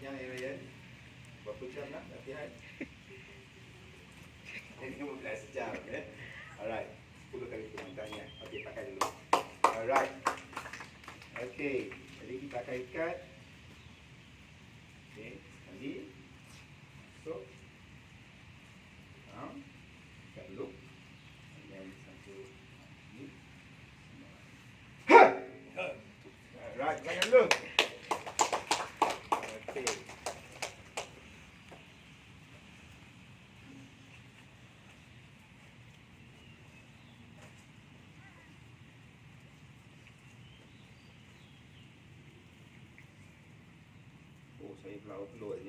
panjang ya Ryan. Berapa jam lah latihan? Ini 15 jam ya. Alright. 10 kali pemantangnya. Okey, pakai dulu. Alright. Okey. Jadi kita akan ikat. Okey, sekali. So. Ikat dulu. Dan satu. Ini. Alright, jangan dulu. Okey. Oh, saya pelawak keluar